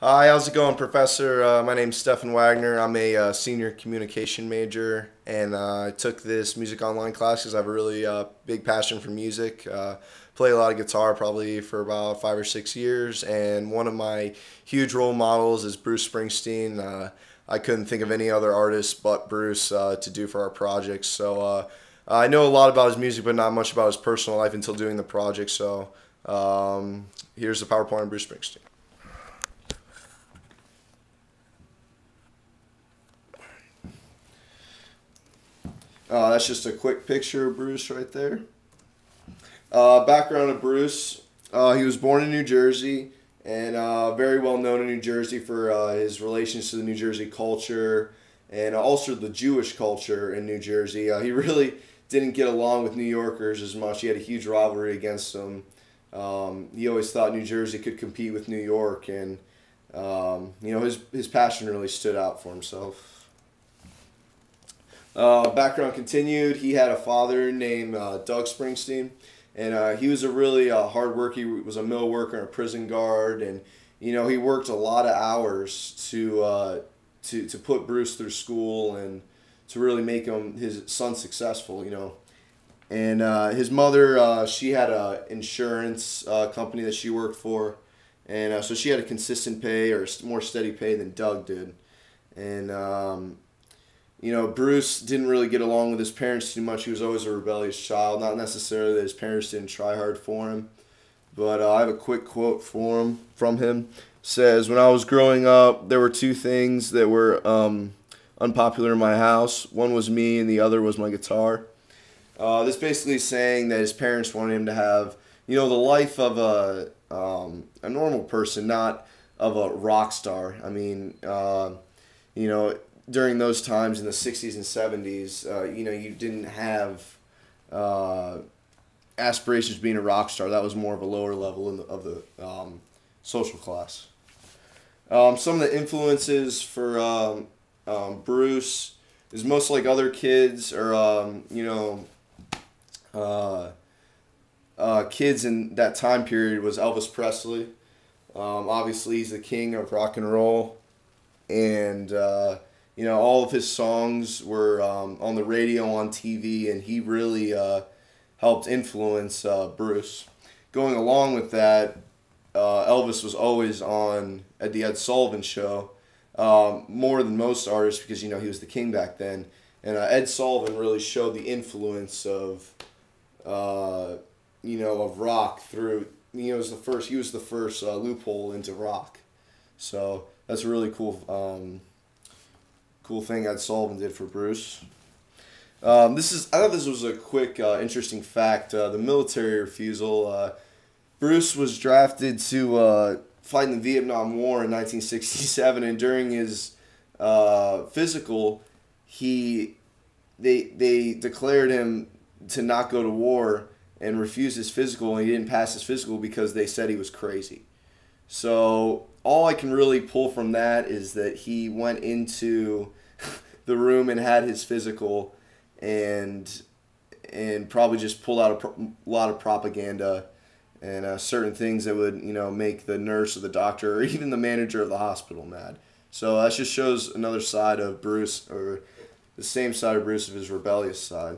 Hi, how's it going, Professor? My name's Stefan Wagner. I'm a senior communication major, and I took this music online class because I have a really big passion for music. Play a lot of guitar probably for about 5 or 6 years, and one of my huge role models is Bruce Springsteen. I couldn't think of any other artist but Bruce to do for our project, so I know a lot about his music, but not much about his personal life until doing the project. So here's the PowerPoint on Bruce Springsteen. That's just a quick picture of Bruce right there. Background of Bruce. He was born in New Jersey and very well known in New Jersey for his relations to the New Jersey culture and also the Jewish culture in New Jersey. He really didn't get along with New Yorkers as much. He had a huge rivalry against them. He always thought New Jersey could compete with New York, and his passion really stood out for himself. Background continued. He had a father named Doug Springsteen, and he was a really hard worker. He was a mill worker and a prison guard, and he worked a lot of hours to put Bruce through school and to really make his son successful. And his mother, she had a insurance company that she worked for, and so she had a consistent pay or more steady pay than Doug did, and Bruce didn't really get along with his parents too much. He was always a rebellious child. Not necessarily that his parents didn't try hard for him, but I have a quick quote from him. It says, "When I was growing up, there were two things that were unpopular in my house. One was me, and the other was my guitar." This basically is saying that his parents wanted him to have, the life of a normal person, not of a rock star. I mean, during those times in the 60s and 70s, you didn't have aspirations of being a rock star. That was more of a lower level of the social class. Some of the influences for Bruce is most like other kids or, kids in that time period was Elvis Presley. Obviously, he's the king of rock and roll, and all of his songs were on the radio, on TV, and he really helped influence Bruce. Going along with that, Elvis was always on at the Ed Sullivan Show, more than most artists because he was the king back then. And Ed Sullivan really showed the influence of of rock through. He was the first loophole into rock. So that's a really cool thing Ed Sullivan did for Bruce. I thought this was a quick, interesting fact. The military refusal. Bruce was drafted to fight in the Vietnam War in 1967, and during his physical, they declared him to not go to war and refused his physical, and he didn't pass his physical because they said he was crazy. So all I can really pull from that is that he went into the room and had his physical and probably just pulled out a lot of propaganda and certain things that would make the nurse or the doctor or even the manager of the hospital mad. So that just shows another side of Bruce, or the same side of Bruce, of his rebellious side.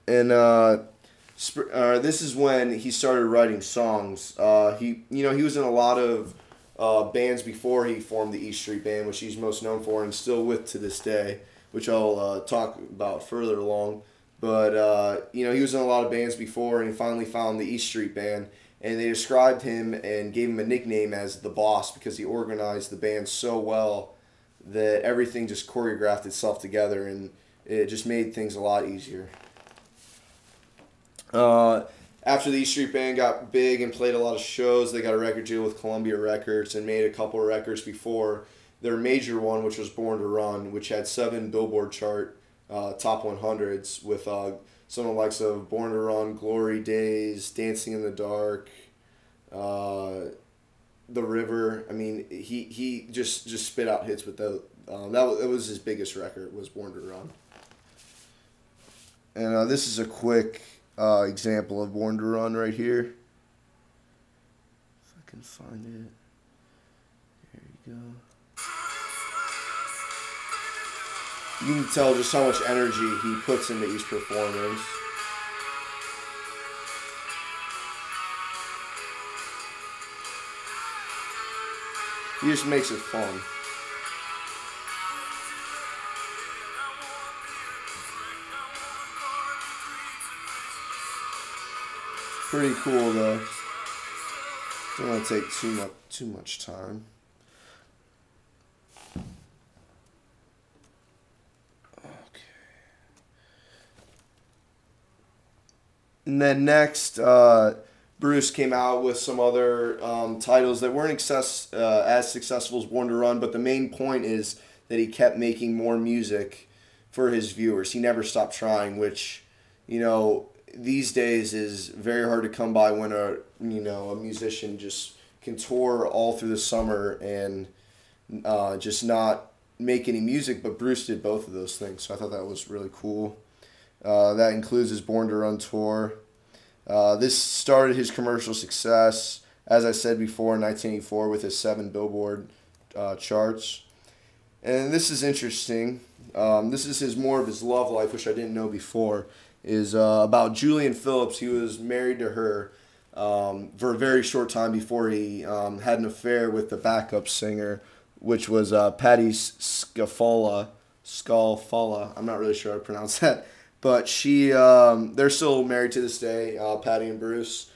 And this is when he started writing songs. He was in a lot of bands before he formed the E Street Band, which he's most known for and still with to this day, which I'll talk about further along. But he was in a lot of bands before, and he finally found the E Street Band, and they described him and gave him a nickname as the Boss because he organized the band so well that everything just choreographed itself together, and it just made things a lot easier. After the E Street Band got big and played a lot of shows, they got a record deal with Columbia Records and made a couple of records before their major one, which was Born to Run, which had 7 Billboard chart top 100s with some of the likes of Born to Run, Glory Days, Dancing in the Dark, The River. I mean, he just spit out hits with that. That was his biggest record, was Born to Run. And this is a quick example of Born to Run right here. If I can find it. There you go. You can tell just how much energy he puts into each performance. He just makes it fun. Pretty cool though. Don't want to take too much time. And then next, Bruce came out with some other titles that weren't as successful as Born to Run, but the main point is that he kept making more music for his viewers. He never stopped trying, which, you know, these days is very hard to come by when a musician just can tour all through the summer and just not make any music, but Bruce did both of those things, so I thought that was really cool. That includes his Born to Run tour. This started his commercial success, as I said before, in 1984 with his 7 Billboard charts. And this is interesting. This is more of his love life, which I didn't know before, is about Julian Phillips. He was married to her for a very short time before he had an affair with the backup singer, which was Patti Scialfala. I'm not really sure how to pronounce that. But they're still married to this day, Patti and Bruce,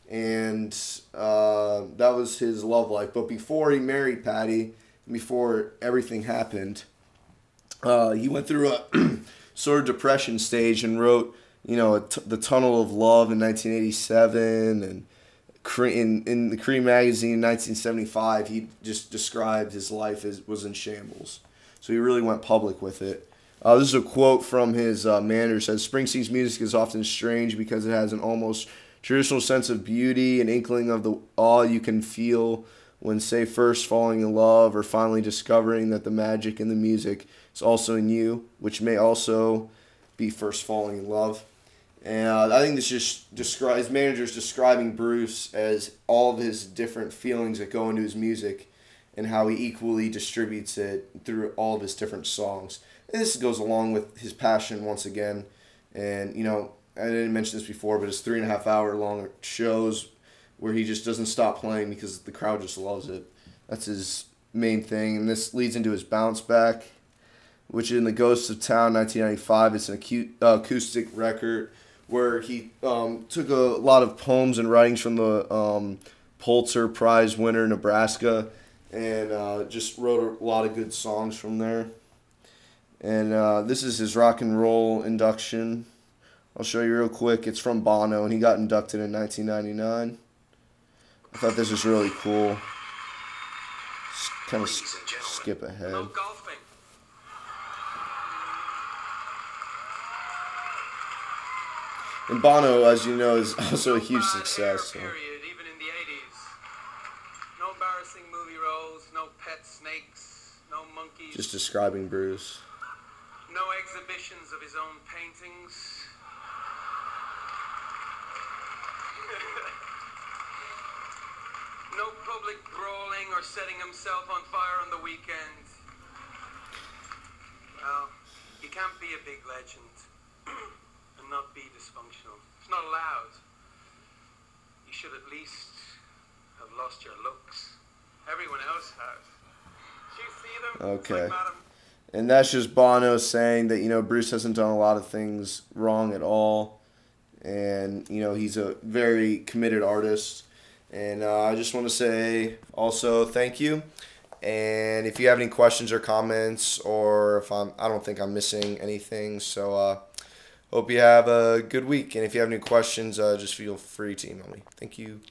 and that was his love life. But before he married Patti, before everything happened, he went through a sort of depression stage and wrote, The Tunnel of Love in 1987, and in the Cream magazine in 1975, he just described his life as was in shambles. So he really went public with it. This is a quote from his manager. It says, Springsteen's music is often strange because it has an almost traditional sense of beauty, an inkling of the awe you can feel when, say, first falling in love or finally discovering that the magic in the music is also in you, which may also be first falling in love. And I think this just describes, his manager's describing Bruce as all of his different feelings that go into his music and how he equally distributes it through all of his different songs. And this goes along with his passion once again. And, I didn't mention this before, but his 3.5 hour long shows where he just doesn't stop playing because the crowd just loves it. That's his main thing. And this leads into his bounce back, which in The Ghosts of Town 1995, it's an acoustic record where he took a lot of poems and writings from the Pulitzer Prize winner, Nebraska, and just wrote a lot of good songs from there. And this is his rock and roll induction. I'll show you real quick. It's from Bono, and he got inducted in 1999. I thought this was really cool. Just kind of skip ahead. And Bono, as you know, is also a huge success. So. Even in the 80s. No embarrassing movie roles, no pet snakes, no monkeys. Just describing Bruce. No exhibitions of his own paintings. No public brawling or setting himself on fire on the weekend. Well, you can't be a big legend and not be dysfunctional. It's not allowed. You should at least have lost your looks. Everyone else has. Did you see them? Okay. It's like, madam. And that's just Bono saying that, Bruce hasn't done a lot of things wrong at all. And, he's a very committed artist. And I just want to say also thank you. And if you have any questions or comments, or if I don't think I'm missing anything. So hope you have a good week. And if you have any questions, just feel free to email me. Thank you.